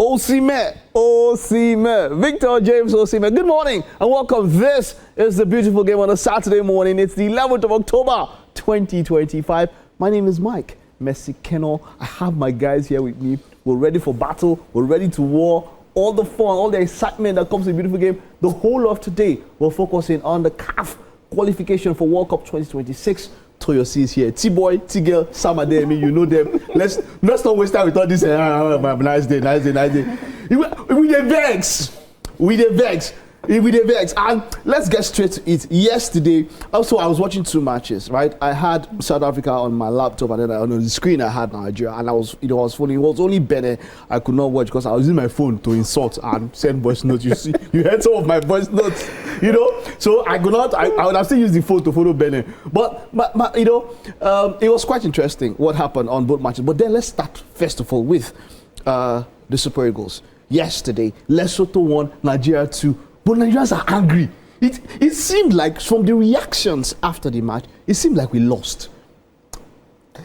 Osimhen, Victor James Osimhen. Good morning and welcome. This is the beautiful game on a Saturday morning. It's the 11th of October, 2025. My name is Mike Messi-Keno. I have my guys here with me. We're ready for battle. We're ready to war. All the fun, all the excitement that comes to the beautiful game. The whole of today, we're focusing on the CAF qualification for World Cup 2026. Toyo is here. T-Boy, T-Girl, Sam Ademi, you know them. Let's not waste time with all this. Nice day. We the vex. And let's get straight to it. Yesterday, also I was watching two matches, right? I had South Africa on my laptop, and then on the screen I had Nigeria, and it was funny. It was only Benin I could not watch because I was using my phone to insult and send voice notes. You see, you heard some of my voice notes, you know. So I could not. I would have still used the phone to follow Benin, but it was quite interesting what happened on both matches. But then let's start first of all with the Super Eagles. Yesterday, Lesotho won, Nigeria 2. But Nigerians are angry. It seemed like, from the reactions after the match, it seemed like we lost.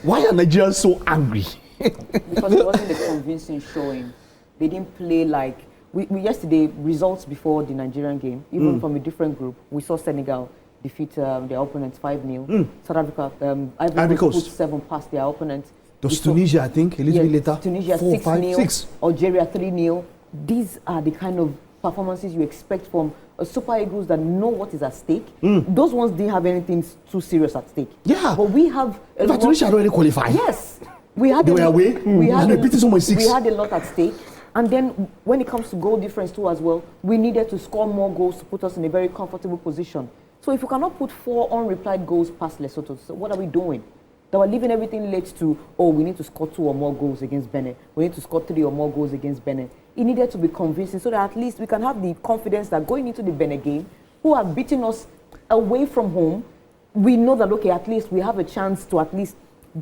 Why are Nigerians so angry? Because it wasn't a convincing showing. They didn't play like... We yesterday, results before the Nigerian game, even from a different group, we saw Senegal defeat their opponents 5-0. South Africa, Ivory Coast put 7 past their opponents. It was Tunisia, I think, a little bit later. Tunisia 6-0, Algeria 3-0. These are the kind of performances you expect from a Super Eagles that know what is at stake. Those ones didn't have anything too serious at stake. Yeah. But we have... Tunisia already qualified. Yes. We had they were away. We had a lot at stake. And then when it comes to goal difference too as well, we needed to score more goals to put us in a very comfortable position. So if you cannot put 4 unreplied goals past Lesotho, so what are we doing? They were leaving everything late to, we need to score 2 or more goals against Benin. We need to score 3 or more goals against Benin. It needed to be convincing so that at least we can have the confidence that going into the Benin game, who have beaten us away from home, we know that, okay, at least we have a chance to at least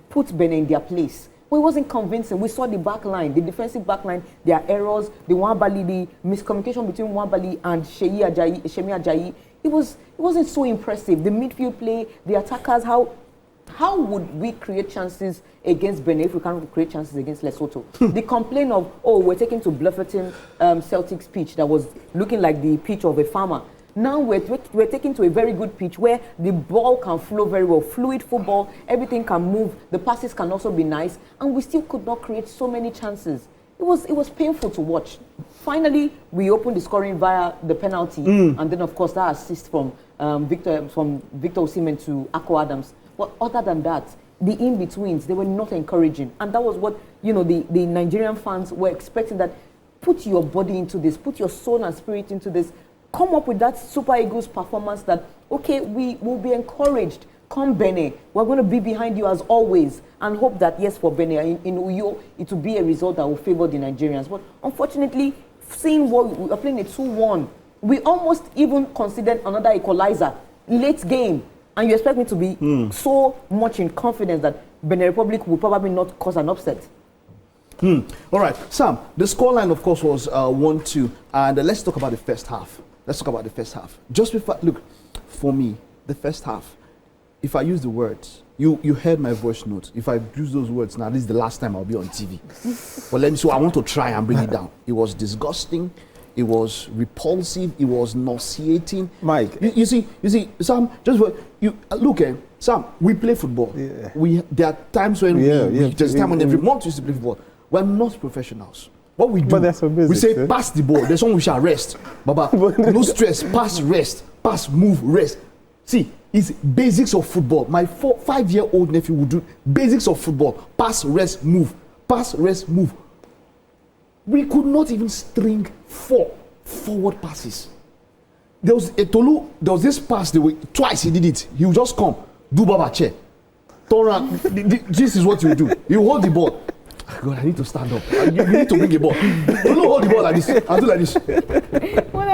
put Benin in their place. But it wasn't convincing. We saw the back line, the defensive back line, their errors, the Nwabali, the miscommunication between Nwabali and Shemi Ajayi. It wasn't so impressive. The midfield play, the attackers, how would we create chances against Benin if we can't create chances against Lesotho? The complaint of, we're taking to Bluffington Celtic's pitch that was looking like the pitch of a farmer. Now we're taking to a very good pitch where the ball can flow very well, fluid football, everything can move, the passes can also be nice, and we still could not create so many chances. It was painful to watch. Finally, we opened the scoring via the penalty, and then of course that assist from Victor Osimhen to Akko Adams. But other than that, the in-betweens, they were not encouraging. And that was what, the Nigerian fans were expecting, that put your body into this, put your soul and spirit into this, come up with that Super Eagles performance that, okay, we will be encouraged. Come Benin, we're going to be behind you as always, and hope that, yes, for Benin, in Uyo, it will be a result that will favor the Nigerians. But unfortunately, seeing what we are playing a 2-1, we almost even considered another equalizer, late game. And you expect me to be so much in confidence that Benin Republic will probably not cause an upset? All right, Sam, the scoreline, of course, was 1-2. And let's talk about the first half. Just before, look, for me, the first half, if I use the words, you heard my voice notes. If I use those words now, this is the last time I'll be on TV. But so I want to try and bring it down. It was disgusting. It was repulsive. It was nauseating. Mike, you see, Sam. Sam. We play football. Yeah. There are times when there's time when every month we used to play football. We're not professionals. What we do, we say pass the ball. There's one we shall rest. Baba, no stress. Pass, rest. Pass, move, rest. See, it's basics of football. My 5-year-old nephew would do basics of football. Pass, rest, move. Pass, rest, move. We could not even string 4 forward passes. There was this pass, twice he did it. He would just come, do Baba chair, turn around. This is what you do. You hold the ball. God, I need to stand up. You need to bring the ball. Don't hold the ball like this. I'll do like this.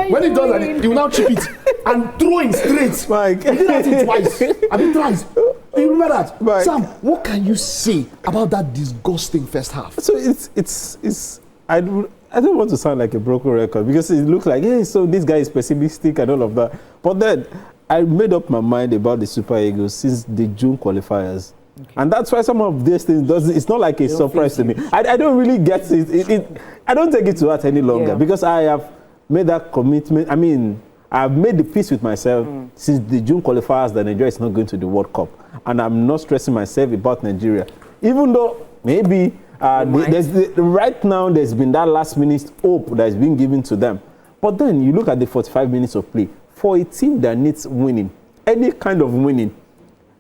When he does that, he will now chip it and throw it straight. Mike. He did that twice. I mean, thrice. You remember that? Mike. Sam, what can you say about that disgusting first half? So it's I don't want to sound like a broken record because it looks like, hey, so this guy is pessimistic and all of that. But then I made up my mind about the Super Eagles since the June qualifiers. Okay. And that's why some of these things it's not like a surprise to me. I don't really get it. I don't take it to heart any longer because I have made that commitment. I mean, I've made the peace with myself since the June qualifiers that Nigeria is not going to the World Cup. And I'm not stressing myself about Nigeria. Even though maybe right now there's been that last minute hope that is being given to them. But then you look at the 45 minutes of play. For a team that needs winning, any kind of winning,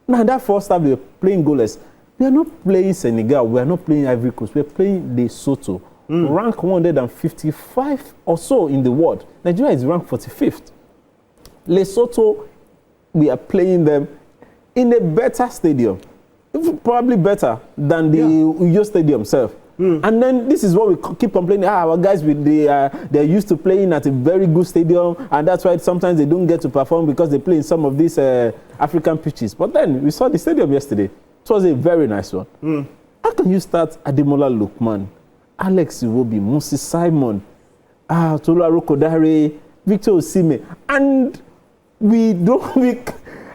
now that first half they're playing goalless. We are not playing Senegal, we are not playing Ivory Coast, we're playing Lesotho. Rank 155 or so in the world. Nigeria is ranked 45th. Lesotho, we are playing them in a better stadium, probably better than the Uyo Stadium itself. And then this is what we keep complaining. Our guys, they're used to playing at a very good stadium, and that's why sometimes they don't get to perform because they play in some of these African pitches. But then we saw the stadium yesterday. It was a very nice one. How can you start Ademola Lookman, Alex Iwobi, Moses Simon, Tolu Arokodare, Victor Osimhen, and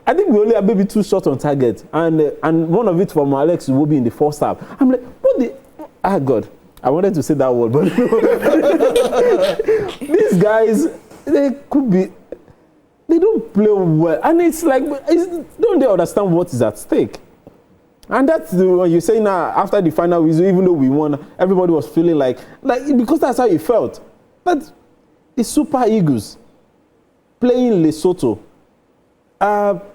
I think we only have maybe 2 shots on target, and one of it from Alex Iwobi in the first half. I'm like, what the? God, I wanted to say that word, but these guys, they don't play well, and it's like, don't they understand what is at stake? And that's when you say now after the final whistle, even though we won, everybody was feeling like because that's how it felt. But the Super Eagles playing Lesotho,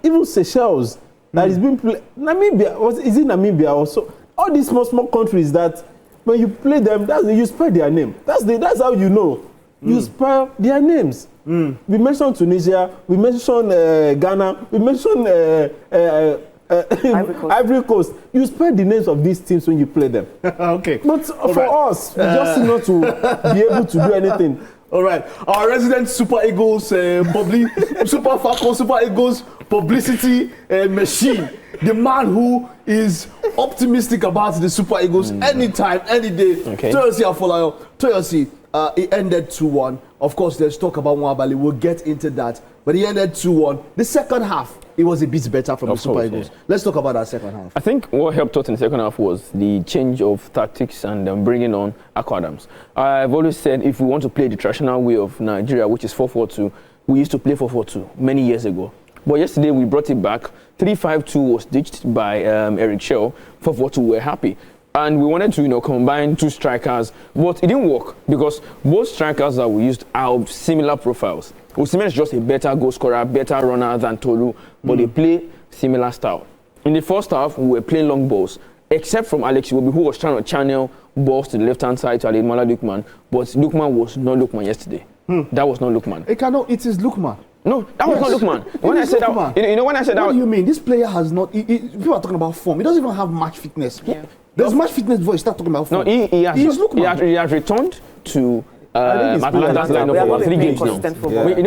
even Seychelles, that is being played. Namibia, is it Namibia also? All these small countries that when you play them, you spell their name. That's how you know. You spell their names. We mentioned Tunisia, we mentioned Ghana, we mentioned Ivory Coast. You spell the names of these teams when you play them. Okay. But for us, we just not to be able to do anything. All right. Our resident Super Eagles, Super Falcons, Super Eagles publicity machine. The man who is optimistic about the Super Eagles anytime, any day. Okay. Toyosi Afolayo. Toyosi, it ended 2-1. Of course, there's talk about Nwabali. We'll get into that. But it ended 2-1. The second half, it was a bit better from the Super Eagles. Yeah. Let's talk about that second half. I think what helped us in the second half was the change of tactics and bringing on Akko Adams. I've always said if we want to play the traditional way of Nigeria, which is 4-4-2, we used to play 4-4-2 many years ago. But yesterday we brought it back. 3-5-2 was ditched by Eric Shell. 4-4-2 we're happy. And we wanted to, combine 2 strikers, but it didn't work because both strikers that we used are of similar profiles. Osimhen is just a better goal scorer, better runner than Tolu, but they play similar style. In the first half, we were playing long balls, except from Alex Iwobi, who was trying to channel balls to the left-hand side to Ademola Lookman, but Lookman was not Lookman yesterday. That was not Lookman. It is Lookman. No, that was not Lookman. When I said that, when I said that, what do you mean? This player has not. People are talking about form. He doesn't even have match fitness. Yeah. There's match fitness before you start talking about form. No, he has returned to Atlanta's lineup for 3 games now.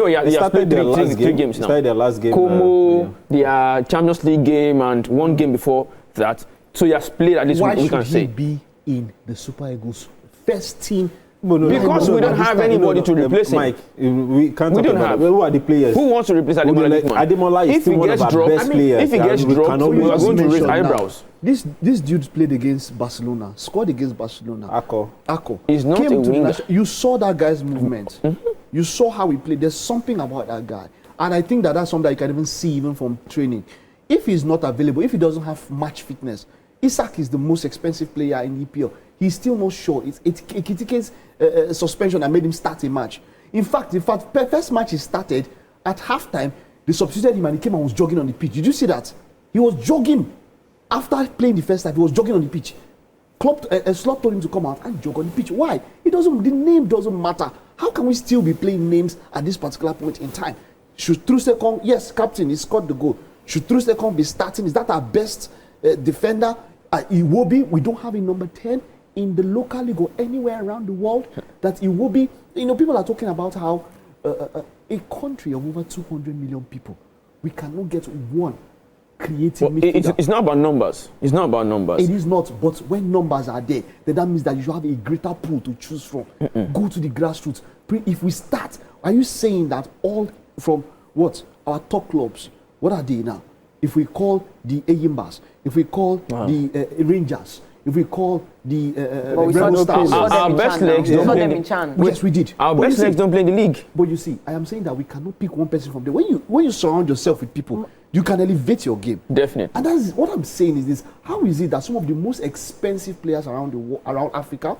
He has played 3 games now. Started their last game. Como, their Champions League game, and 1 game before that. So he has played at least. Why should he be in the Super Eagles first team? Because we don't have anybody to replace him. Mike, we can't talk about who are the players. Who wants to replace Ademola Lookman? Ademola is still one of our best players. If he gets dropped, we are going to raise eyebrows. This dude played against Barcelona, scored against Barcelona. Akko. He's not a winger. You saw that guy's movement. You saw how he played. There's something about that guy. And I think that's something that you can even see even from training. If he's not available, if he doesn't have match fitness, Isak is the most expensive player in EPL. He's still not sure. It's Ekitike's suspension that made him start a match. In fact, first match he started, at halftime, they substituted him and he came and was jogging on the pitch. Did you see that? He was jogging. After playing the first half, he was jogging on the pitch. Slot told him to come out and jog on the pitch. Why? The name doesn't matter. How can we still be playing names at this particular point in time? Should Trusekong, yes, captain, he scored the goal. Should Trusekong be starting? Is that our best defender? Iwobi, we don't have a number 10 in the local league or anywhere around the world that Iwobi. People are talking about how a country of over 200 million people, we cannot get one creative midfielder. It's not about numbers. It's not about numbers. It is not. But when numbers are there, then that means that you should have a greater pool to choose from. Go to the grassroots. If we start, are you saying that all from what our top clubs? What are they now? if we call the Ayimbas, if we call the Rangers, if we call the Rebel Stars, our best legs don't play in Chan. Yes, we did. Our best legs don't play in the league. But you see, I am saying that we cannot pick one person from there. When you surround yourself with people, you can elevate your game. Definitely. And that's what I'm saying is this: how is it that some of the most expensive players around Africa,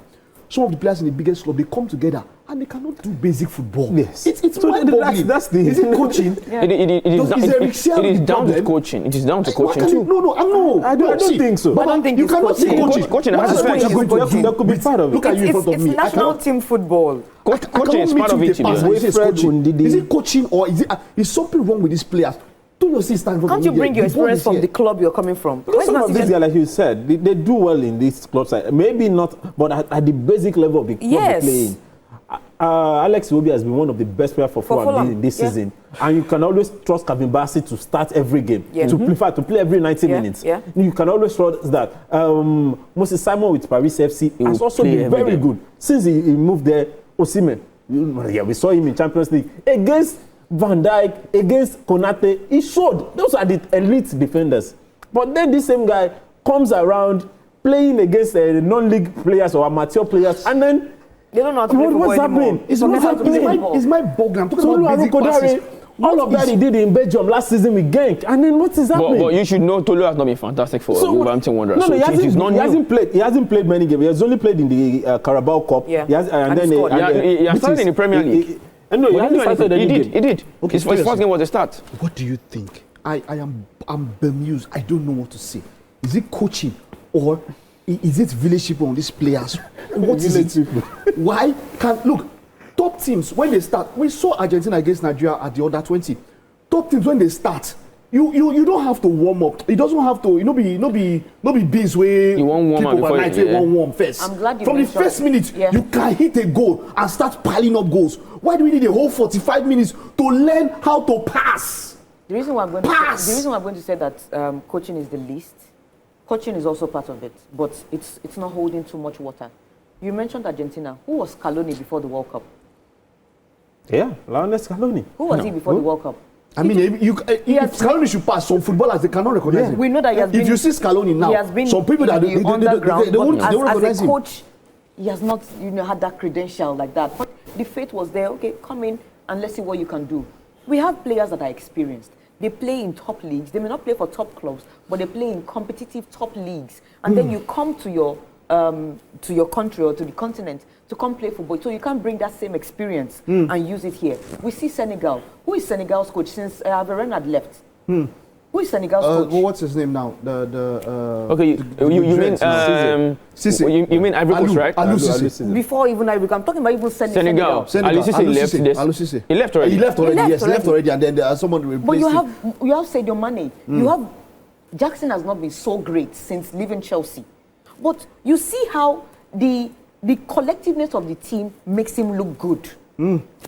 some of the players in the biggest club, they come together and they cannot do basic football? Yes. It's so mind-boggling. that's the. Is it coaching? It is down to coaching. It is down to coaching too. No. I don't think so. But I don't think you it's cannot say coaching. coaching. Coaching has its place. That could be part of it. Look at you in front of me. It's national team football. Coaching is part of it. Is it coaching or is something wrong with these players? Can't you bring your experience from the club you're coming from? Because some of these guys, like you said, they do well in these clubs. Maybe not, but at the basic level of the club they play in. Alex Iwobi has been one of the best players for Fulham this season. And you can always trust Kevin Bassey to start every game, to play every 90 minutes. Yeah. You can always trust that. Moses Simon with Paris FC has also been very good. Since he moved there, Osimhen, we saw him in Champions League. Against Van Dijk, against Konate, he showed. Those are the elite defenders. But then this same guy comes around playing against non-league players or amateur players, and then they don't know how to play what's happening? It's my bogan. I'm talking about basic passes. All of that he did in Belgium last season with Genk, and then what is happening? But you should know Tolu has not been fantastic for Wolverhampton Wanderers. No, he hasn't played many games. He has only played in the Carabao Cup. Yeah. He has started in the Premier League. No, he did. Okay, his first game was a start. What do you think? I'm bemused. I don't know what to say. Is it coaching or is it village on these players? What is it? Why can't look? Top teams when they start. We saw Argentina against Nigeria at the under 20. Top teams when they start, you don't have to warm up. It doesn't have to. be beans way. You won't warm up before warm first. I'm glad you from the first minute you can hit a goal and start piling up goals. Why do we need a whole 45 minutes to learn how to pass? The reason why I'm going to say that coaching is the least. Coaching is also part of it, but it's not holding too much water. You mentioned Argentina. Who was Scaloni before the World Cup? Yeah, Lionel Scaloni. Who was he before the World Cup? I mean, if Scaloni should pass, some footballers, they cannot recognize him. We know that he has been... If you see Scaloni now, he has been some people that they won't recognize him. As a coach, he has not had that credential like that. But the faith was there. Okay, come in and let's see what you can do. We have players that are experienced. They play in top leagues. They may not play for top clubs, but they play in competitive top leagues. And then you come to your country or to the continent to come play football. So you can't bring that same experience and use it here. We see Senegal. Who is Senegal's coach since Averen had left? Who is Senegal's coach? Well, what's his name now? Okay, you mean Sisse. You mean Ivory Coast, right? Aliou Cissé. Before even Ivory Coast, I'm talking about even Senegal. Aliou Cissé left. He left already. He left already, and then someone replaced him. But you have Sadio Mane. You have Jackson has not been so great since leaving Chelsea, but you see how the collectiveness of the team makes him look good.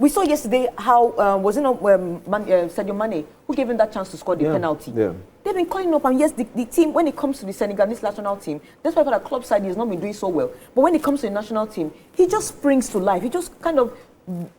We saw yesterday how was it not Sadio Mane who gave him that chance to score the penalty. Yeah. They've been calling up, and yes, the team, when it comes to the Senegalese national team, that's why for the club side he's not been doing so well. But when it comes to the national team, he just springs to life. He just kind of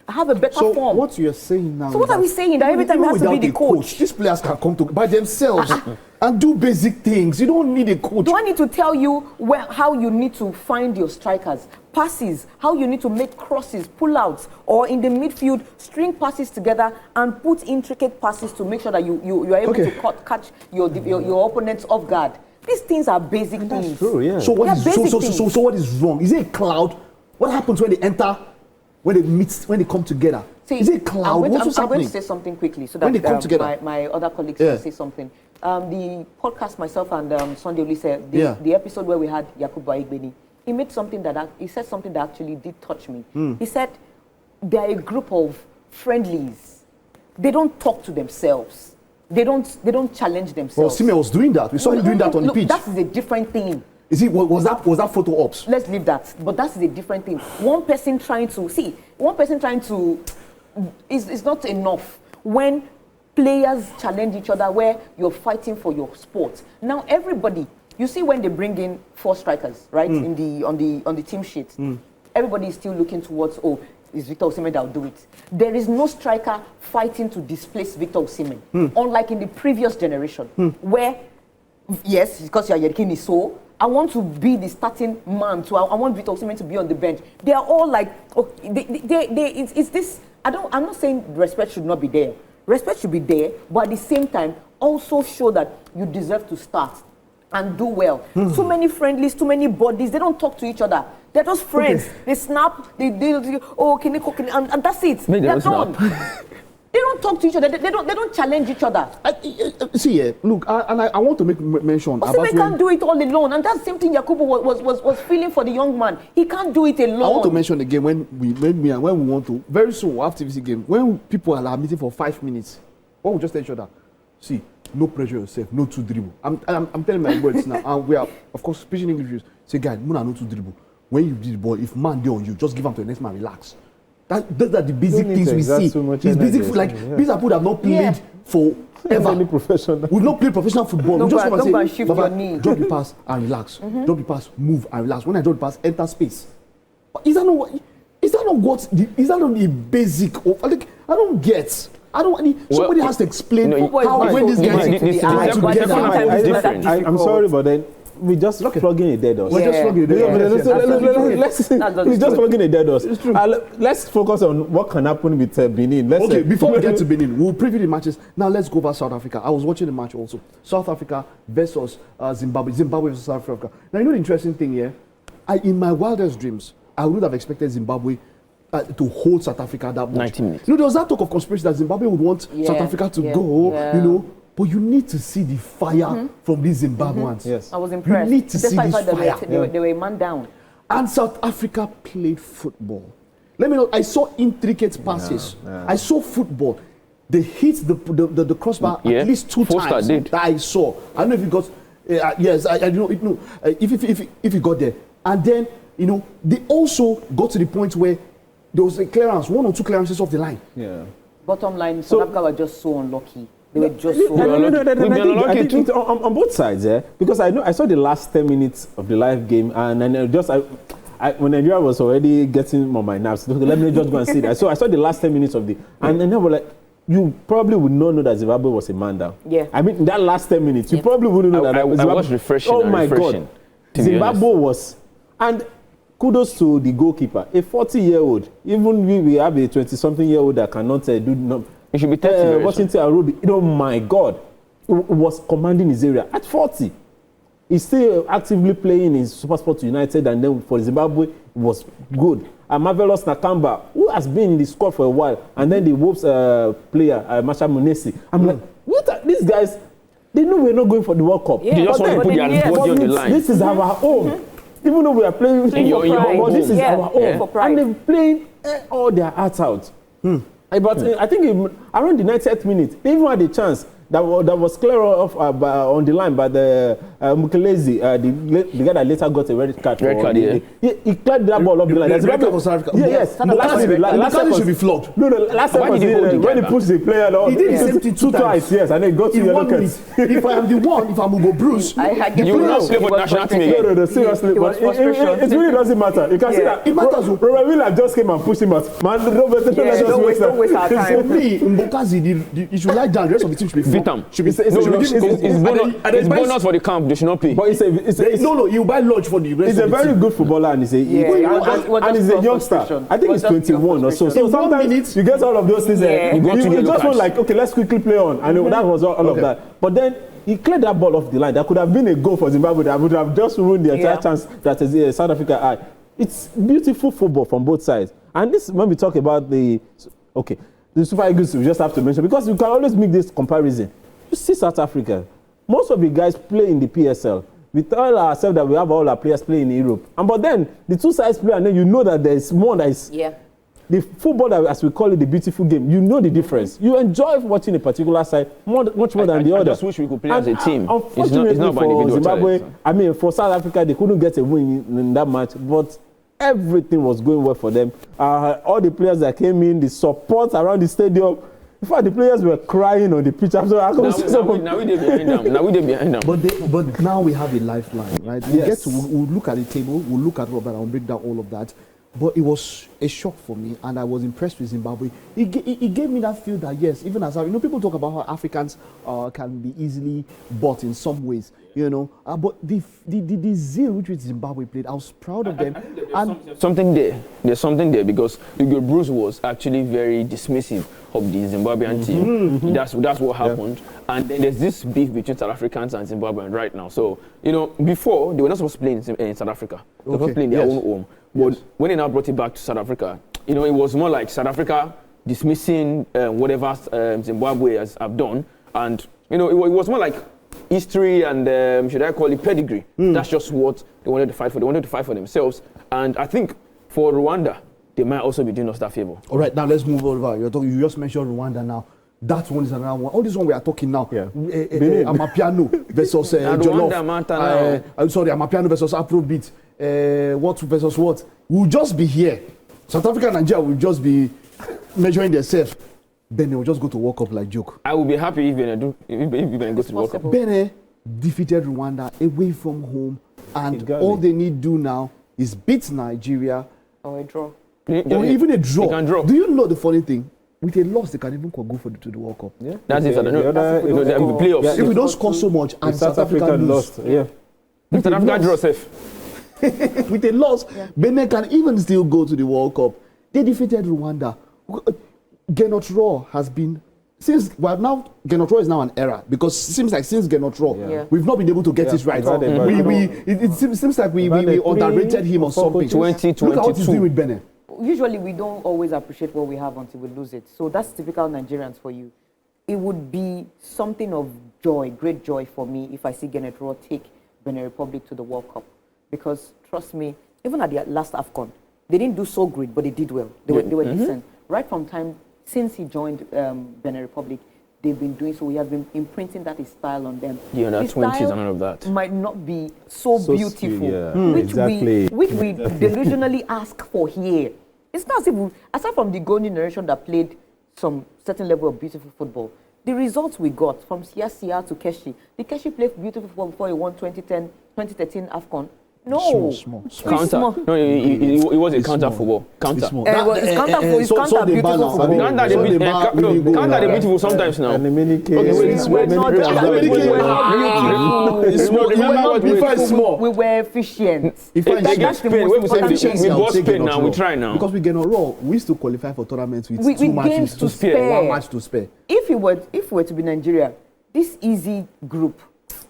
have a better form. So what you're saying now? So what are we saying? That every time he has to be the coach? These players can come to by themselves and do basic things. You don't need a coach. Do I need to tell you how you need to find your strikers? Passes, how you need to make crosses, pull-outs, or in the midfield, string passes together and put intricate passes to make sure that you are able to catch your opponents off guard. These things are basic things. That's true, yeah. So what is wrong? Is it a cloud? What happens when they enter? When they meet, when they come together, is it a cloud? I'm going to say something quickly so that when they come together, my other colleagues can say something. The podcast, myself and Sunday Oli said, the episode where we had Yakubu Aigbeni, he said something that actually did touch me. He said they are a group of friendlies. They don't talk to themselves. They don't challenge themselves. Well, Sime was doing that. We saw him doing that on the pitch. That is a different thing. Was that photo ops? Let's leave that. But that's a different thing. One person trying to is not enough when players challenge each other where you're fighting for your sport. Now everybody, you see when they bring in 4 strikers, right? On the team sheet. everybody is still looking towards, oh, it's Victor Osimhen that will do it. There is no striker fighting to displace Victor Osimhen, unlike in the previous generation, where, yes, because you are Yerkini, so I want to be the starting man. I want Victor Osimhen to be on the bench. They are all like, oh, it's this. I'm not saying respect should not be there. Respect should be there, but at the same time, also show that you deserve to start and do well. Too many friendlies, too many bodies. They don't talk to each other. They're just friends. Okay. They snap. They oh, can you cook? And that's it. They're done. They don't talk to each other. They don't challenge each other. See, look, I want to make mention. Osimhen can't do it all alone, and that's the same thing Yakubu was feeling for the young man. He can't do it alone. I want to mention again when we want to very soon after TVC game when people are meeting for 5 minutes, what we just tell each other, see, no pressure yourself, no two dribble. I'm telling my words now, and we are of course speaking English. Say, guys, no two dribble. When you do the ball, if man there on you, just give him to the next man, relax. Those are the basic things we see. It's basic, like these are people that have not played for ever. Professional. We've not played professional football. We just want to say, Baba, drop the pass and relax. Drop the pass, move and relax. When I drop the pass, enter space. Is that not the basic of? Like, I don't get. Somebody has to explain how when this gets together. I'm sorry, but then we just plugging a dead horse. We're just plugging a dead horse. We're just plugging a dead horse. It's true. Let's focus on what can happen with Benin. Okay, before we get to Benin, we'll preview the matches. Now let's go over South Africa. I was watching the match also. South Africa versus Zimbabwe. Zimbabwe versus South Africa. Now you know the interesting thing here? In my wildest dreams, I would have expected Zimbabwe to hold South Africa that much. 90 minutes. You know, there was that talk of conspiracy that Zimbabwe would want South Africa to go, you know. But you need to see the fire from these Zimbabweans. Yes. I was impressed. You need to see this fire. They were a man down. And South Africa played football. Let me know. I saw intricate passes. I saw football. They hit the crossbar at least 2 times. That I saw. I don't know if you got. Yes, I don't know. If you got there, and then you know they also got to the point where there was a clearance, 1 or 2 clearances off the line. Yeah. Bottom line, South Africa were just so unlucky. They were just so I think on both sides, because I saw the last 10 minutes of the live game, and when Nigeria was already getting on my nerves, let me just go and see that. So I saw the last 10 minutes of and then I was like, you probably would not know that Zimbabwe was a man down. Yeah. I mean, in that last 10 minutes, you probably wouldn't know that. I was refreshing. Oh my God. Zimbabwe was, and kudos to the goalkeeper, a 40-year-old. Even we have a 20-something-year-old that cannot do. He should be 30. Washington Arobi, oh my God, he was commanding his area at 40. He's still actively playing in SuperSport United, and then for Zimbabwe, it was good. Marvelous Nakamba, who has been in the squad for a while, and then the Wolves player, Masha Munesi. I'm like, what are these guys? They know we're not going for the World Cup. They just want to put their body on the line. This is our home. Even though we are playing, but this is our home. And they're playing all their hearts out. But I think around the 90th minute, they even had a chance that was clear off on the line by the Mukelezi, the guy that later got a red card. He cleared that ball up the line. The red card for South Africa. Yes. Last time should be flogged. No, last time was when he pushed the player down. He did the same thing 2 times. Yes, and then he got to yellow cards. If I am the one, if I'm Ugo Bruce, you will not play for national team again. No, seriously. It really doesn't matter. You can see that. It matters. Robert Wheeler just came and pushed him out. Man, don't waste our time. For me, Mbokazi, he should lie down. The rest of the team should be flogged. It's bonus for the camp. They should not play. But no, you buy lunch for the rest. He's a very good footballer, and he's a youngster. I think he's 21 or so. So sometimes you get all of those things. You just want like, okay, let's quickly play on, and that was all of that. But then he cleared that ball off the line. That could have been a goal for Zimbabwe. That would have just ruined the entire chance that South Africa had. It's beautiful football from both sides. And this, when we talk about the Super Eagles, we just have to mention, because you can always make this comparison. You see South Africa, most of the guys play in the PSL. We tell ourselves that we have all our players playing in Europe. But then the two sides play, and then you know that there's more that is... The football, that, as we call it, the beautiful game, you know the difference. You enjoy watching a particular side much more than the other. I just wish we could play as a team. Unfortunately, it's not for Zimbabwe, I mean, for South Africa, they couldn't get a win in that match, but everything was going well for them. All the players that came in, the support around the stadium, in fact, the players were crying on the pitch. Now we behind them. But now we have a lifeline, right? We'll look at the table, we'll look at Robert, and we'll break down all of that. But it was a shock for me, and I was impressed with Zimbabwe. It gave me that feel that, yes, even as people talk about how Africans can be easily bought in some ways, but the zeal with which Zimbabwe played, I was proud of them. There's something there because Hugo Bruce was actually very dismissive of the Zimbabwean team. That's what happened. And then there's this beef between South Africans and Zimbabweans right now. So, before, they were not supposed to play in South Africa. They were supposed to play in their own home. But when they now brought it back to South Africa, it was more like South Africa dismissing whatever Zimbabwe have done. And, it was more like history and, should I call it pedigree. That's just what they wanted to fight for. They wanted to fight for themselves. And I think for Rwanda, they might also be doing us that favor. All right, now let's move over. You just mentioned Rwanda now. That one is another one. All this one we are talking now. Yeah. Amapiano versus Jollof. Amapiano versus Afrobeat. What versus what? We'll just be here. South Africa and Nigeria will just be measuring themselves. Benin will just go to World Cup like joke. I will be happy if Benin goes to World Cup. Benin defeated Rwanda away from home, and all they need to do now is beat Nigeria. Or a draw. Or even a draw. They can draw. Do you know the funny thing? With a loss, they can even go to the World Cup. Yeah. That's it. The playoffs. If we don't score so much and South Africa lost, South Africa draw safe. With a loss, Benin can even still go to the World Cup. They defeated Rwanda. Genotro has been Genotro is now an error because it seems like since Genotro, we've not been able to get it right. It seems like we underrated him or something. 2022. Look at what he's doing with Benin. Usually we don't always appreciate what we have until we lose it. So that's typical Nigerians for you. It would be something of joy, great joy for me if I see Genotro take Benin Republic to the World Cup. Because trust me, even at the last AFCON, they didn't do so great, but they did well. They were decent. Right from time since he joined Benin Republic, they've been doing so. He has been imprinting that his style on them. Yeah, that 20s and all of that might not be so beautiful, which we delusionally ask for here. It's not as if aside from the golden generation that played some certain level of beautiful football, the results we got from Sia to Keshi, the Keshi played beautiful football before he won 2013 AFCON. No. Small. Counter. No, it was a counter football. Counter. It's counter beautiful football. Counter the beautiful sometimes now. And in many cases, we were efficient. If I get Spain, we got Spain now. We try now because we get on raw. We used to qualify for tournaments with 2 matches to spare, 1 match to spare. If we were to be Nigeria, this easy group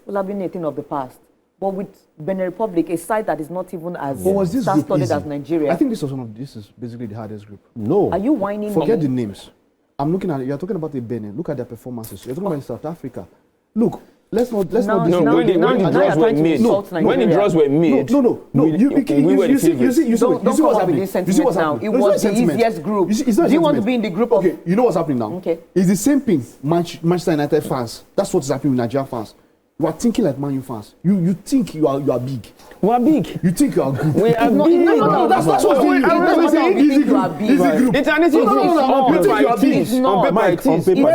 will have been a thing of the past. But with Benin Republic, a side that is not even as star-studded as Nigeria. I think this is basically the hardest group. No. Are you whining? Forget the names. I'm looking at it. You're talking about the Benin. Look at their performances. You're talking about South Africa. Look, let's not. When the draws were made. When the draws were made. No. You see what's happening. It was the easiest group. Do you want to be in the group? Okay, you know what's happening now? Okay. It's the same thing. Manchester United fans. That's what's happening with Nigerian fans. You are thinking like Man U fans. You think you are big. We are big. You think you are good. We are big. No. That's what's easy group. It's an easy group. You think you are big. On paper,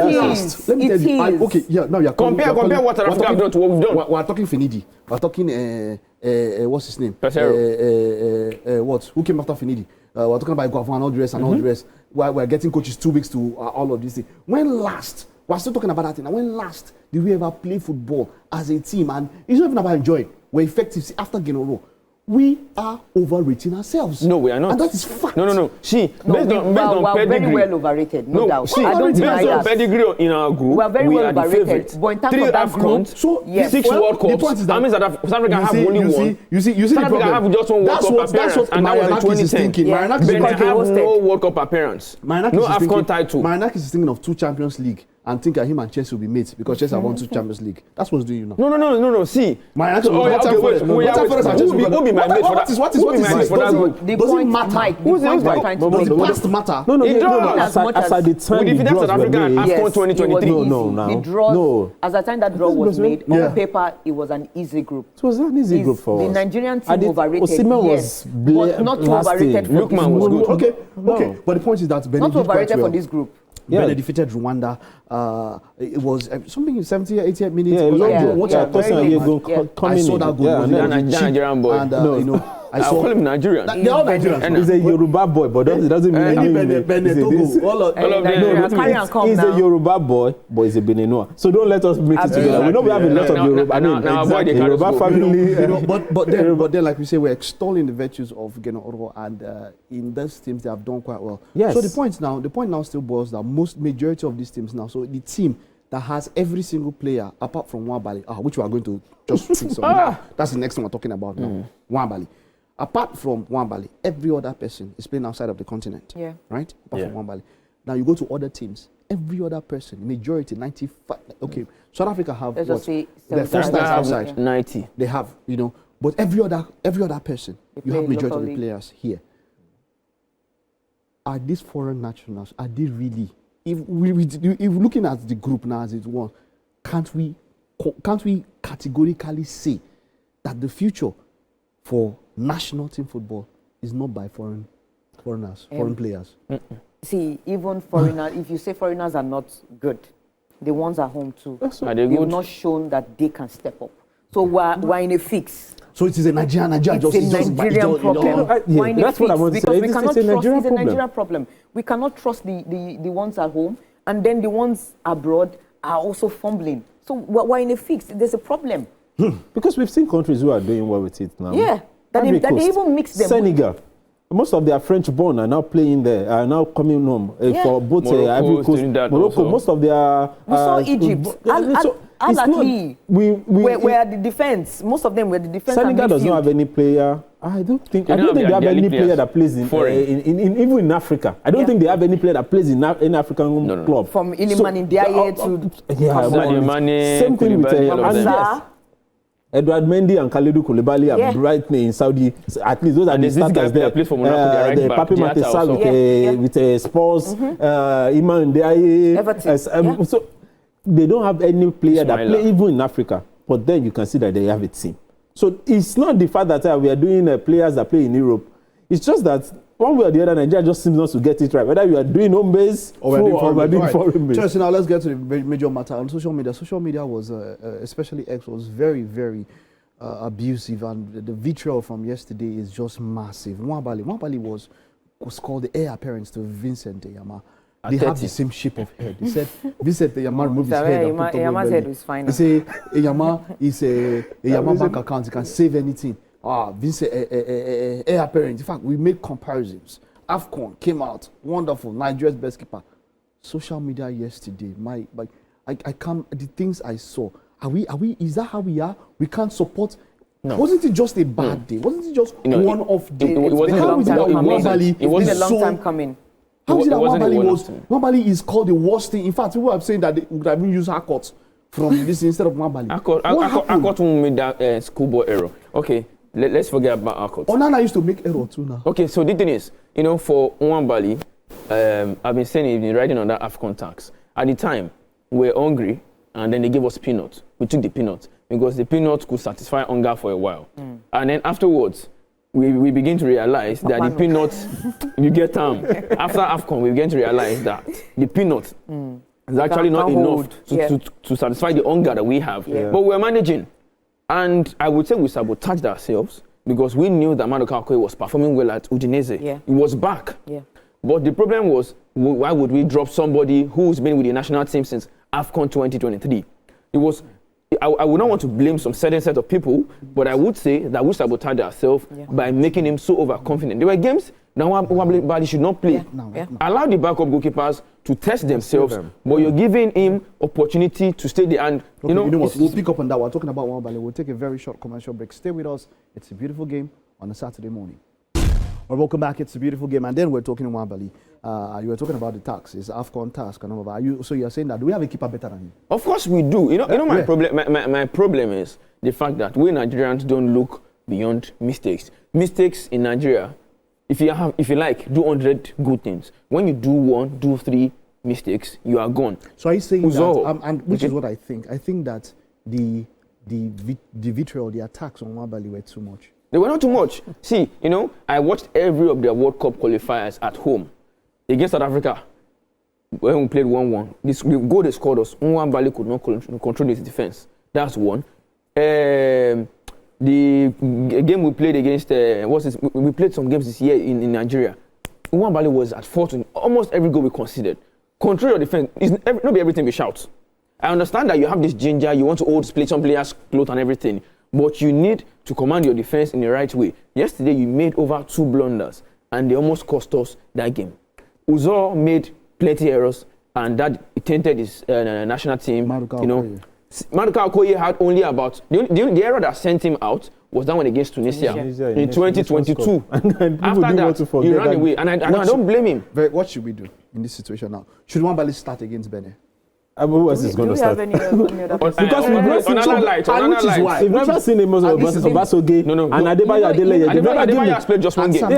let me tell you. Okay, yeah. Now you are compare what Africa have done to what we've done. We are talking Finidi. We are talking what's his name? What? Who came after Finidi? We are talking about Guavan and all the rest and all the rest. We are getting coaches 2 weeks to all of this thing. When last? We're still talking about that thing. And when last did we ever play football as a team? And it's not even about enjoying. We're effective. See, after Genoro, we are overrating ourselves. No, we are not. And that is fact. No. See, based on pedigree, very well overrated. No doubt. See, I don't deny that. Based on pedigree in our group, we are very well overrated. But in terms of that group, so yes. 6 World Cups. That means that South Africa have only one. You see South Africa have just 1 World Cup appearance, and that was in 2010. Benin have no World Cup appearance. No AFCON title. Mayanaki is thinking of 2 Champions League. And think that him and Chelsea will be mates because Chelsea have won 2 Champions League. That's what's doing you now. No. See, who be my mate for that? What is that group? Doesn't matter. Who's the past matter? No. As at the time we defeated South Africa at AFCON 2023. The draw. As the time that draw was made, on paper it was an easy group. It was an easy group for us. The Nigerian team overrated. Osimhen was but not too overrated. Lookman was good. Okay. But the point is that Benin not overrated for this group. Benin defeated Rwanda. It was something 70 or 88 minutes. I saw that goal. And I saw. call him Nigerian. They're all Nigerians. He's a Yoruba boy, but it doesn't mean all of them. He's a Yoruba boy, but he's a Beninois. So don't let us mix it together. We know we have a lot of Yoruba. I mean, Yoruba family. But then, like we say, we're extolling the virtues of Geno Oro, and in those teams they have done quite well. Yes. So the point now still boils down. Majority of these teams now. So the team that has every single player apart from Nwabali, which we are going to just fix on. That's the next thing we're talking about now. Nwabali. Apart from Nwabali, every other person is playing outside of the continent. Yeah. Right? Apart from Nwabali. Now you go to other teams, every other person, majority, 95, okay, South Africa have Let's what? say Their first time outside. 90. They have, but every other person, you have majority of the players here. Are these foreign nationals, are they really, if looking at the group now as it was, can't we categorically say that the future for national team football is not by foreign players? See, even foreigners, if you say foreigners are not good, the ones at home too, they've not shown that they can step up. So we're in a fix. So it is a Nigerian It's a Nigerian problem. That's what I want to say. Because we cannot trust, it's a Nigerian problem. We cannot trust the ones at home, and then the ones abroad are also fumbling. So we're in a fix. There's a problem. Because we've seen countries who are doing well with it now. Yeah, that they even mix them. Senegal. Most of their French-born are now playing there, are now coming home for both Ivory Coast, Morocco. Most of their... we saw Egypt. We are the defense. Most of them were the defense. Senegal does not have any player. I don't think they have any player that plays even in Africa. I don't think they have any player that plays in an African club. From Iliman Ndiaye to... Same thing with Edward Mendy and Kalidou Koulibaly are right in Saudi. At least those are the starters there. The Pape Matar with Spurs, Iman Ndiaye. So they don't have any player that play even in Africa. But then you can see that they have a team. So it's not the fact that we are doing players that play in Europe. It's just that one way or the other, Nigeria just seems not to get it right. Whether you are doing home base or we're doing foreign base. Chelsea, now let's get to the major matter on social media. Social media was, especially X, was very, very abusive, and the vitriol from yesterday is just massive. Nwabali was called the heir apparent to Vincent Eyama. They have the same shape of head. He said Vincent Eyama removed his head. Eyama's head was fine. He said Eyama is a Eyama bank account. He can save anything. Vincent, heir apparent. In fact, we made comparisons. AFCON came out, wonderful, Nigeria's best keeper. Social media yesterday, I can't, the things I saw. Is that how we are? We can't support. No. Wasn't it just a bad day? Wasn't it just one off day? It's been a long time coming. How is it that Nwabali is called the worst thing? In fact, people are saying that they would have even used Akot from this instead of Nwabali. Akot made that schoolboy error. Okay. Let's forget about Akot. Onana used to make error too now. Okay, so the thing is, for Nwabali, I've been saying he's been riding on that AFCON tax. At the time, we were hungry, and then they gave us peanuts. We took the peanuts because the peanuts could satisfy hunger for a while. And then afterwards, we begin to realize that the peanuts, you get after AFCON, we begin to realize that the peanuts is actually not enough to satisfy the hunger that we have. Yeah. But we're managing. And I would say we sabotaged ourselves because we knew that Maduka Okoye was performing well at Udinese. Yeah. He was back. Yeah. But the problem was, why would we drop somebody who's been with the national team since AFCON 2023? It was, I would not want to blame some certain set of people, but I would say that we sabotaged ourselves by making him so overconfident. There were games that Nwabali should not play. Allow the backup goalkeepers to test themselves, but you're giving him opportunity to stay there. And you know what? We'll pick up on that. We're talking about Nwabali. We'll take a very short commercial break. Stay with us. It's a beautiful game on a Saturday morning. Well, welcome back. It's a beautiful game, and then we're talking Nwabali. You were talking about the tax. It's AFCON task and all of that. So you're saying that do we have a keeper better than him? Of course we do. My problem. My problem is the fact that we Nigerians don't look beyond mistakes. Mistakes in Nigeria. If you like, do 100 good things. When you do 1, 2, 3 mistakes, you are gone. So are you saying that, and which is what I think. I think that the vitriol, the attacks on Nwabali were too much. They were not too much. See, I watched every of their World Cup qualifiers at home against South Africa. When we played 1-1, the goal they scored us, Nwabali could not control his defense. That's one. the game we played against, we played some games this year in Nigeria. Nwabali was at fault in almost every goal we conceded. Control your defense. Not be everything we shout. I understand that you have this ginger, you want to hold some players' clothes and everything, but you need to command your defense in the right way. Yesterday, you made over 2 blunders, and they almost cost us that game. Uzor made plenty errors, and that tainted his national team. Maduka Okoye had only about the error that sent him out was that one against Tunisia in 2022. After that, he ran away, and I don't blame him. What should we do in this situation now? Should Nwabali start against Benin? Who else is going to start? Because we've never seen Amos Obasoge and Adebayo Adeleye. Adebayo has played just one game.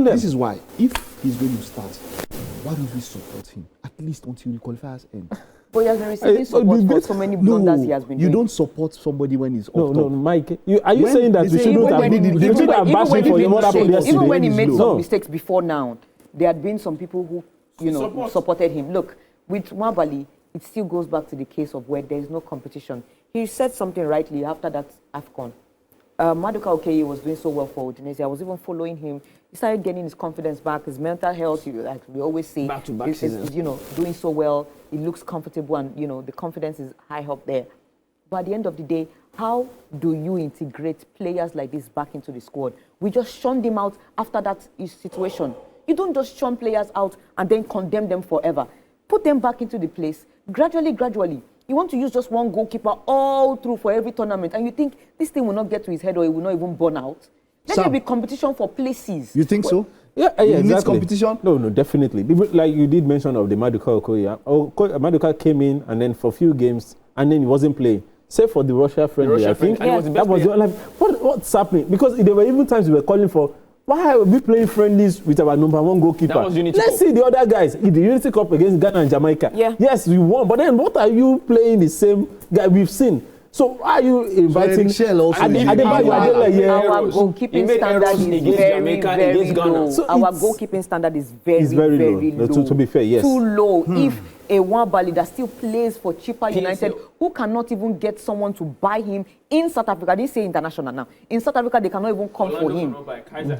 This is why, if he's going to start, why don't we support him at least until the qualifiers end? But he has been receiving support for so many blunders he has been doing. You don't support somebody when he's off top. No, Mike. Are you saying that we shouldn't have been? Even when he made some mistakes before now, there had been some people who, supported him. Look, with Nwabali, it still goes back to the case of where there is no competition. He said something rightly after that AFCON. Maduka Okoye was doing so well for Udinese. I was even following him. He started getting his confidence back, his mental health. Like we always say, back-to-back seasons. Doing so well. He looks comfortable, and the confidence is high up there. But at the end of the day, how do you integrate players like this back into the squad? We just shunned him out after that situation. You don't just shun players out and then condemn them forever. Put them back into the place. Gradually. You want to use just one goalkeeper all through for every tournament, and you think this thing will not get to his head or it will not even burn out. Let there be competition for places. You think so? Yeah, exactly. Needs competition? No, definitely. Like you did mention of the Maduka Okoye. Maduka came in and then for a few games and then he wasn't playing. Save for the Russia friendly, I think. Yeah. That was like, what's happening? Because there were even times we were calling for, why are we playing friendlies with our number 1 goalkeeper? That was Unity Let's Cup. see the other guys in the Unity Cup against Ghana and Jamaica. Yeah. Yes, we won, but then what are you playing the same guy we've seen? So why are you inviting our goalkeeping standard is very, very low. So our goalkeeping standard is very low. To be fair, yes. Too low. If a Nwabali that still plays for Chippa United, who cannot even get someone to buy him in South Africa, I didn't say international now. In South Africa, they cannot even come for him.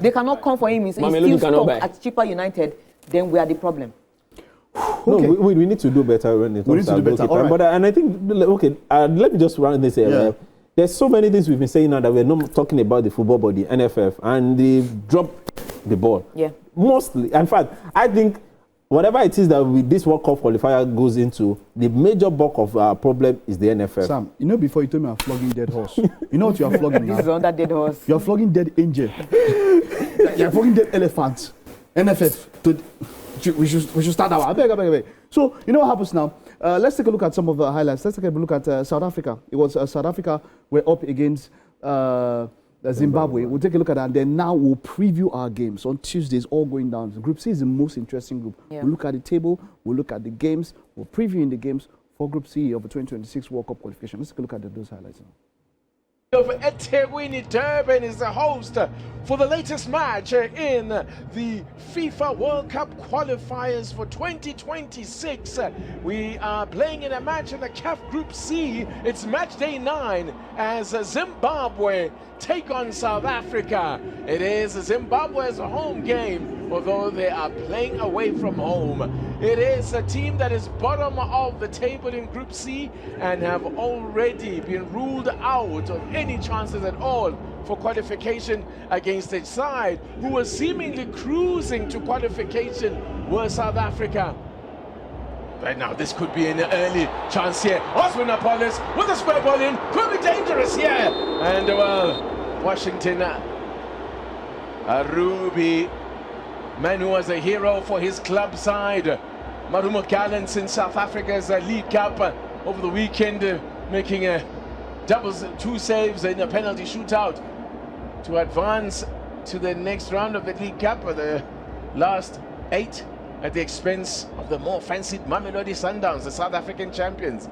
They cannot come for him. He's still stuck at Chippa United. Then we are the problem. No, we need to do better when it comes to our goalkeeper. Right. But and I think, let me just round this area. There's so many things we've been saying now that we're not talking about the football body, NFF, and they drop the ball. Yeah. Mostly. In fact, I think whatever it is that this World Cup qualifier goes into, the major bulk of our problem is the NFF. Sam, before you told me I'm flogging dead horse. You know what you are flogging now? This is under dead horse. You're flogging dead angel. You're flogging dead elephant. NFF. We should start that one. I beg. So, you know what happens now? Let's take a look at some of the highlights. Let's take a look at South Africa. It was South Africa were up against Zimbabwe. We'll take a look at that, and then now we'll preview our games. On Tuesdays, all going down. Group C is the most interesting group. Yeah. We'll look at the table, we'll look at the games, we'll preview in the games for Group C of the 2026 World Cup qualification. Let's take a look at those highlights now. Of eThekwini Durban is the host for the latest match in the FIFA World Cup qualifiers for 2026. We are playing in a match in the CAF Group C. It's match day 9 as Zimbabwe take on South Africa. It is Zimbabwe's home game, although they are playing away from home. It is a team that is bottom of the table in Group C and have already been ruled out of any chances at all for qualification against a side who was seemingly cruising to qualification were South Africa. Right now, this could be an early chance here. Osman Apollos with a square ball in, could be dangerous here. And well, Washington, Ruby, man who was a hero for his club side. Marumo Gallants in South Africa's League Cup over the weekend, making doubles, 2 saves in a penalty shootout to advance to the next round of the League Cup, the last 8 at the expense of the more fancied Mamelodi Sundowns, the South African champions,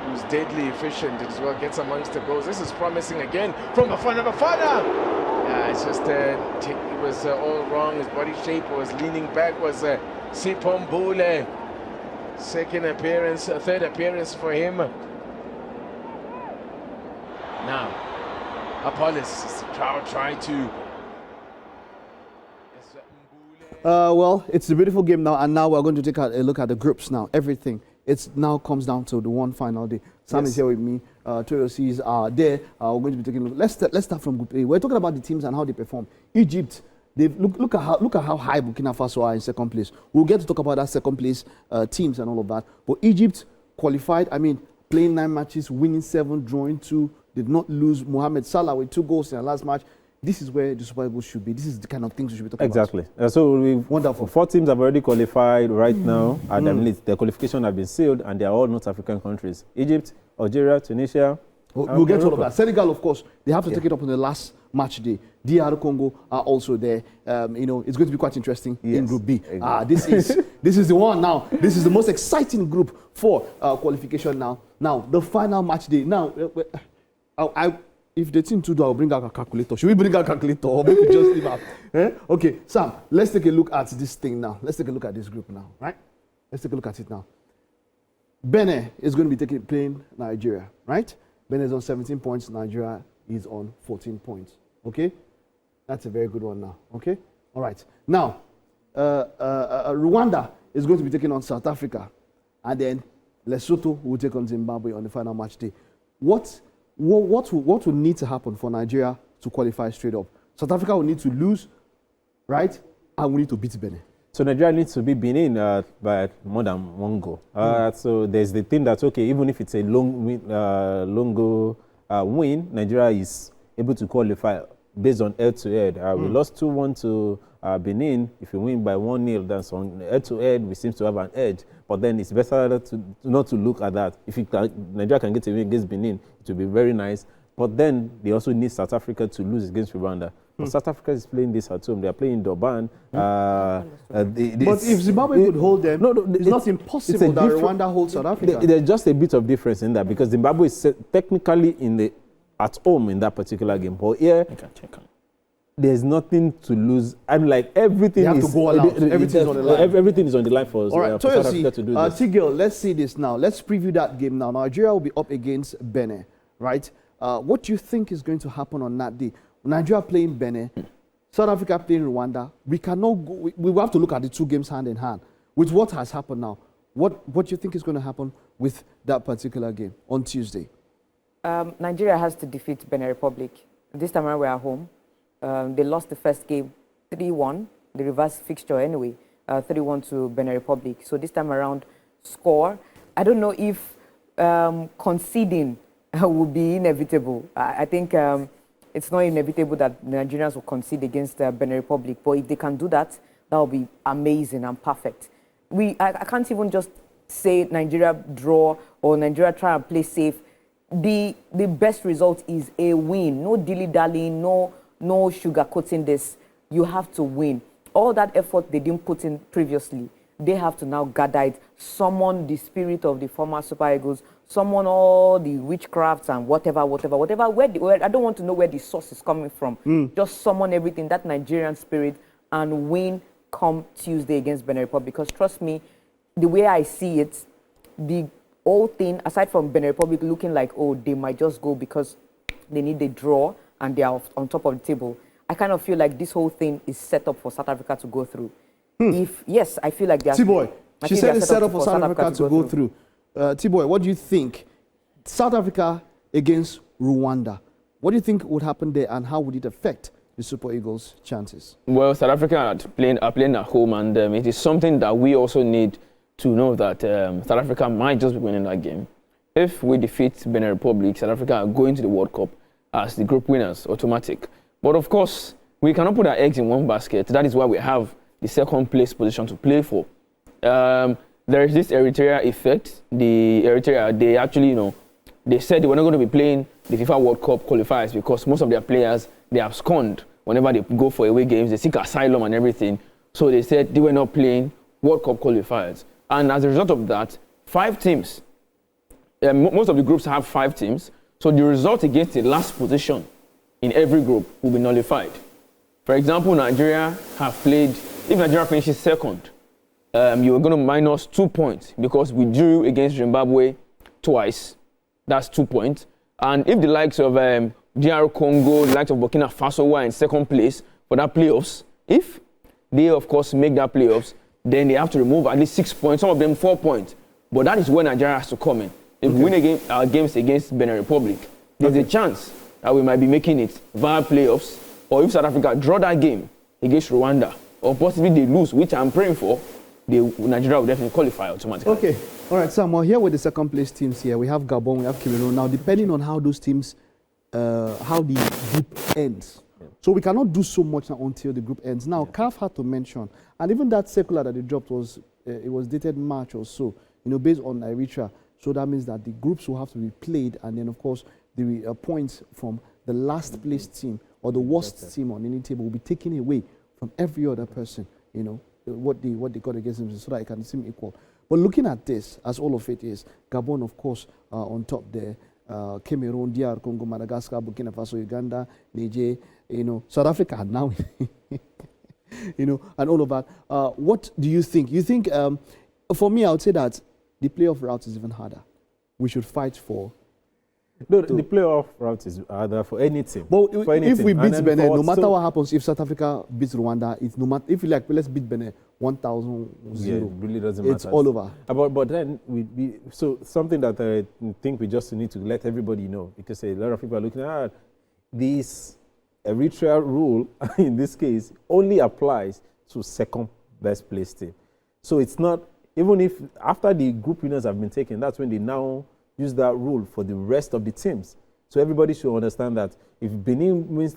who's deadly efficient as well, gets amongst the goals. This is promising again from Bafana. It's just it was all wrong. His body shape was leaning back, was Sipho Mbule. Third appearance for him. Now, Apollos, the crowd trying to. Well, it's a beautiful game now, and now we're going to take a look at the groups now. Everything. It now comes down to the one final day. Sam is here with me. Toyo C's are there. We're going to be taking a look. Let's start from Group A. We're talking about the teams and how they perform. Egypt. Look at how high Burkina Faso are in second place. We'll get to talk about that second place teams and all of that. But Egypt qualified. I mean, playing 9 matches, winning 7, drawing 2. Did not lose. Mohamed Salah with 2 goals in the last match. This is where the Super Eagles should be. This is the kind of things we should be talking about. Exactly. So wonderful. 4 teams have already qualified right now, and I mean, their qualification have been sealed, and they are all North African countries: Egypt, Algeria, Tunisia. We'll get to all of that. Senegal, of course, they have to take it up on the last match day. DR Congo are also there. It's going to be quite interesting in Group B. Exactly. This is the one now. This is the most exciting group for qualification now. Now, the final match day. Now, if the team to do, I'll bring out a calculator. Should we bring out a calculator or maybe just leave out? Okay, Sam, let's take a look at this thing now. Let's take a look at this group now, right? Let's take a look at it now. Benin is going to be playing Nigeria, right? Benin is on 17 points. Nigeria is on 14 points. Okay? That's a very good one now. Okay? All right. Now, Rwanda is going to be taking on South Africa. And then Lesotho will take on Zimbabwe on the final match day. What will need to happen for Nigeria to qualify straight up? South Africa will need to lose, right? And we need to beat Benin. So Nigeria needs to beat Benin by more than 1 goal. So there's the thing that's okay, even if it's a long goal win, Nigeria is able to qualify based on head-to-head. We lost 2-1 to Benin. If you win by 1-0, that's on head-to-head, we seem to have an edge. But then it's better not to look at that. If Nigeria can get a win against Benin, it will be very nice. But then they also need South Africa to lose against Rwanda. But South Africa is playing this at home. They are playing Durban. But if Zimbabwe could hold them, it's not impossible that Rwanda holds South Africa. There's just a bit of difference in that because Zimbabwe is technically at home in that particular game. But here, there's nothing to lose. I'm like, everything is to go all out. Everything is on the line. Everything is on the line for us. All right, for South Africa to do this. Tigil, let's see this now. Let's preview that game now. Nigeria will be up against Benin, right? What do you think is going to happen on that day? Nigeria playing Benin, South Africa playing Rwanda. We cannot go. We will have to look at the 2 games hand in hand. With what has happened now, what do you think is going to happen with that particular game on Tuesday? Nigeria has to defeat Benin Republic. This time around, we're at home. They lost the first game 3-1, the reverse fixture anyway, 3-1 to Benin Republic. So this time around, score. I don't know if conceding would be inevitable. I think it's not inevitable that Nigerians will concede against Benin Republic. But if they can do that, that will be amazing and perfect. I can't even just say Nigeria draw or Nigeria try and play safe. The best result is a win. No dilly-dallying, no sugarcoating this. You have to win. All that effort they didn't put in previously, they have to now gather it, summon the spirit of the former Super Eagles, summon all the witchcrafts and whatever. I don't want to know where the source is coming from. Just summon everything, that Nigerian spirit, and win come Tuesday against Benin Republic. Because trust me, the way I see it, the whole thing, aside from Benin Republic looking like, oh, they might just go because they need a draw and they are on top of the table, I kind of feel like this whole thing is set up for South Africa to go through. Yes, I feel like they are. T-Boy, she said it's set up for South Africa to go through. T-Boy, what do you think? South Africa against Rwanda. What do you think would happen there, and how would it affect the Super Eagles' chances? Well, South Africa are playing at home, and it is something that we also need to know that South Africa might just be winning that game. If we defeat Benin Republic, South Africa are going to the World Cup as the group winners, automatic. But of course, we cannot put our eggs in one basket. That is why we have the second place position to play for. There is this Eritrea effect. The Eritrea, they actually, they said they were not going to be playing the FIFA World Cup qualifiers because most of their players, they abscond whenever they go for away games. They seek asylum and everything. So they said they were not playing World Cup qualifiers. And as a result of that, 5 teams, most of the groups have 5 teams. So the result against the last position in every group will be nullified. For example, Nigeria have played, if Nigeria finishes second, you are going to minus 2 points because we drew against Zimbabwe twice. That's 2 points. And if the likes of DR Congo, the likes of Burkina Faso were in second place for that playoffs. If they, of course, make that playoffs, then they have to remove at least 6 points, some of them 4 points. But that is where Nigeria has to come in. If we win our games against Benin Republic, there's a chance that we might be making it via playoffs, or if South Africa draw that game against Rwanda, or possibly they lose, which I'm praying for, Nigeria will definitely qualify automatically. Okay. All right, Sam, well, here with the second place teams here, we have Gabon, we have Cameroon. Now, depending on how those teams, how the group ends. So we cannot do so much now until the group ends. Now, CAF had to mention, and even that circular that they dropped was, it was dated March or so, based on Eritrea. So that means that the groups will have to be played, and then, of course, the points from the last place team or the worst team on any table will be taken away from every other person, what they got against them, so that it can seem equal. But looking at this, as all of it is, Gabon, of course, on top there, Cameroon, DR Congo, Madagascar, Burkina Faso, Uganda, Niger, South Africa now, and all of that. What do you think? You think, for me, I would say that the playoff route is even harder. We should fight for. No, the playoff route is harder for any team. But if we beat Benin, no matter what happens, if South Africa beats Rwanda, it's no matter. If you like, let's beat Benin 1,000-0. Yeah, it really doesn't matter. It's all over. But then so something that I think we just need to let everybody know, because a lot of people are looking at this Eritrea rule in this case only applies to second best place team. So it's not, even if after the group winners have been taken, that's when they now use that rule for the rest of the teams. So everybody should understand that if Benin wins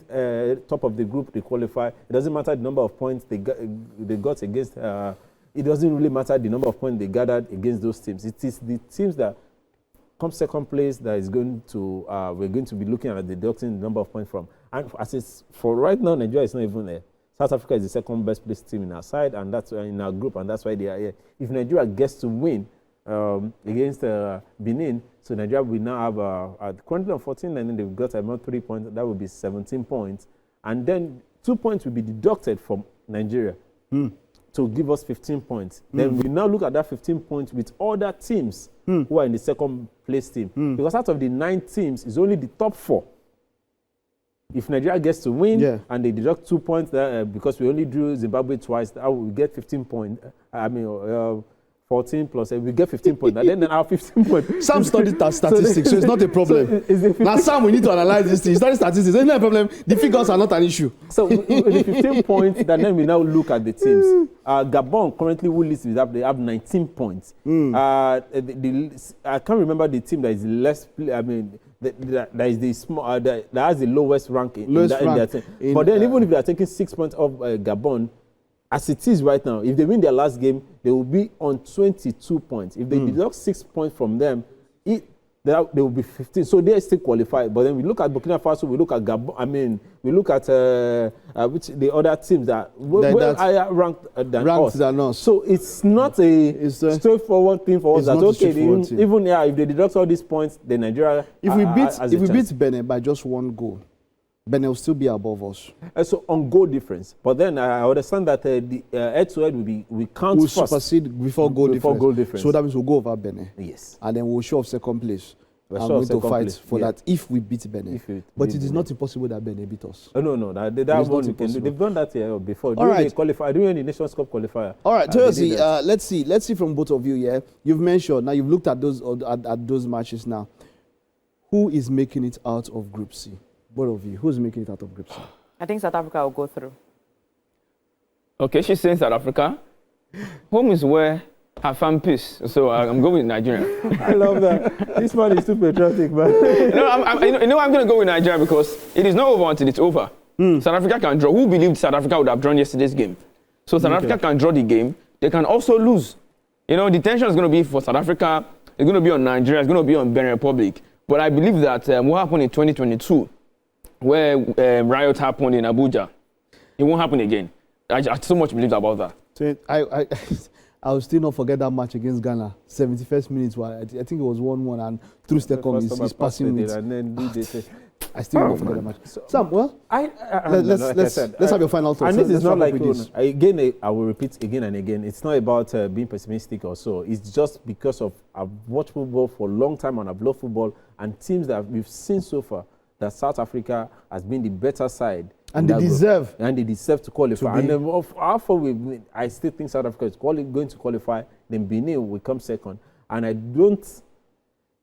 top of the group, they qualify. It doesn't matter the number of points they got against. It doesn't really matter the number of points they gathered against those teams. It is the teams that come second place that is going to we're going to be looking at deducting the number of points from. And as it's for right now, Nigeria is not even there. South Africa is the second best placed team in our side, and that's in our group, and that's why they are here. If Nigeria gets to win against Benin, so Nigeria will now have currently on 14, and then they've got about 3 points. That will be 17 points, and then 2 points will be deducted from Nigeria to give us 15 points. Then we now look at that 15 points with other teams who are in the second place team, because out of the 9 teams, it's only the top 4. If Nigeria gets to win and they deduct 2 points, because we only drew Zimbabwe twice, we get 15 points. 14 plus, we get 15 points. And then our 15 points. Sam studied statistics, so it's not a problem. Now, Sam, we need to analyze this thing. He studied statistics. It's not a problem. The figures are not an issue. So with the 15 points, then we now look at the teams. Gabon currently, who leads with that, they have 19 points. I can't remember the team that is less. That is the small. That has the lowest rank in their team. But then, even if they are taking 6 points off Gabon, as it is right now, if they win their last game, they will be on 22 points. If they deduct 6 points from them, they will be 15. So they still qualify. But then we look at Burkina Faso, we look at Gabon. We look at which the other teams that were higher ranked than us. So it's not a straightforward thing for us. That okay, even if they deduct all these points, then Nigeria. If we beat Benin by just 1 goal, Benin will still be above us. So on goal difference. But then I understand that the head-to-head we count we'll first. supersede before goal difference. So that means we'll go over Benin. Yes. And then we'll show off second place. I'm going to fight for that if we beat Benin. But it is not impossible that Benin beat us. No. That one we can do. They've done that here before. All right. During the Nations Cup qualifier. All right, let's see from both of you here. You've mentioned, now you've looked at those matches now. Who is making it out of Group C? Both of you, who's making it out of Group C? I think South Africa will go through. Okay, she's saying South Africa. Home is where her fan peace. So I'm going with Nigeria. I love that. This man is too patriotic, man. I'm going to go with Nigeria because it is not over until it's over. South Africa can draw. Who believed South Africa would have drawn yesterday's game? So South Africa can draw the game. They can also lose. The tension is going to be for South Africa. It's going to be on Nigeria. It's going to be on Benin Republic. But I believe that what happened in 2022, where riot happened in Abuja, it won't happen again. I so much believe about that. So I will still not forget that match against Ghana. 71st minute, I think it was 1-1, and through Stecom is passing minutes. I still won't forget that match. Sam, well, let's have your final thoughts. And this is not like, again, I will repeat again and again, it's not about being pessimistic or so. It's just because of I've watched football for a long time and I've loved football, and teams that we've seen so far that South Africa has been the better side. And they deserve. And they deserve to qualify. And how far I still think South Africa is going to qualify. Then Benin will come second. And I don't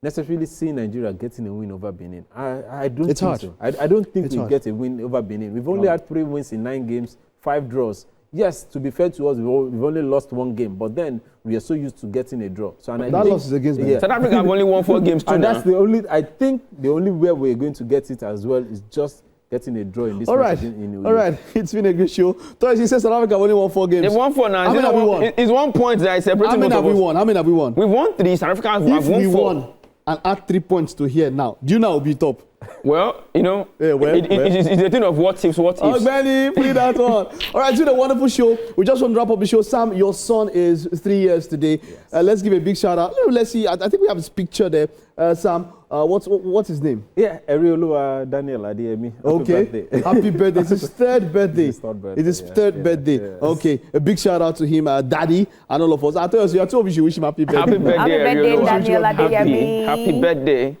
necessarily see Nigeria getting a win over Benin. I don't it's think hard. so. I don't think it's we hard. get a win over Benin. We've only had 3 wins in 9 games, 5 draws. Yes, to be fair to us, we've only lost 1 game, but then we are so used to getting a draw. So and that loss is against Benin. South Africa have only won 4 games too. And now. that's the only. I think the only way we're going to get it as well is just getting a draw in this match. All right, it's been a good show. Toys, he says South Africa only won 4 games. They've won 4 now. How many have we won? It's 1 point that is separating. How many have we won? How many have we won? We've won 3. South Africa have If won 4. we won and add 3 points to here now, do you know we'll be top? Well, you know, it's a thing of what ifs, what ifs. Oh, Benny, please that one. All right, it's been a wonderful show. We just want to wrap up the show. Sam, your son is 3 years today. Yes. Let's give a big shout out. Let's see. I think we have his picture there. Sam, what's his name? Yeah, Erioluwa Daniel Adeyemi. Okay. Happy birthday. It's his 3rd birthday. It's his 3rd birthday. Yes. Okay. A big shout out to him, Daddy, and all of us. I tell you, two of you should wish him happy birthday. Happy birthday, Daniel Adeyemi. Happy birthday.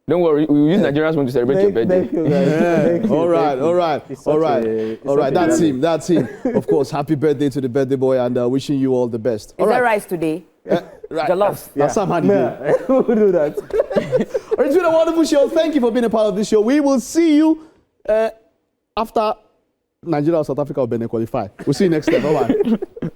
Don't worry, we will use Nigerians want to celebrate your birthday. Thank you, guys. Thank you. All right. That's him. Of course, happy birthday to the birthday boy, and wishing you all the best. Is there rice today? Right. Jollof. That's Sam Handy. We'll do that. All right, it's been a wonderful show. Thank you for being a part of this show. We will see you after Nigeria or South Africa or Benin qualify. We'll see you next time. Bye-bye.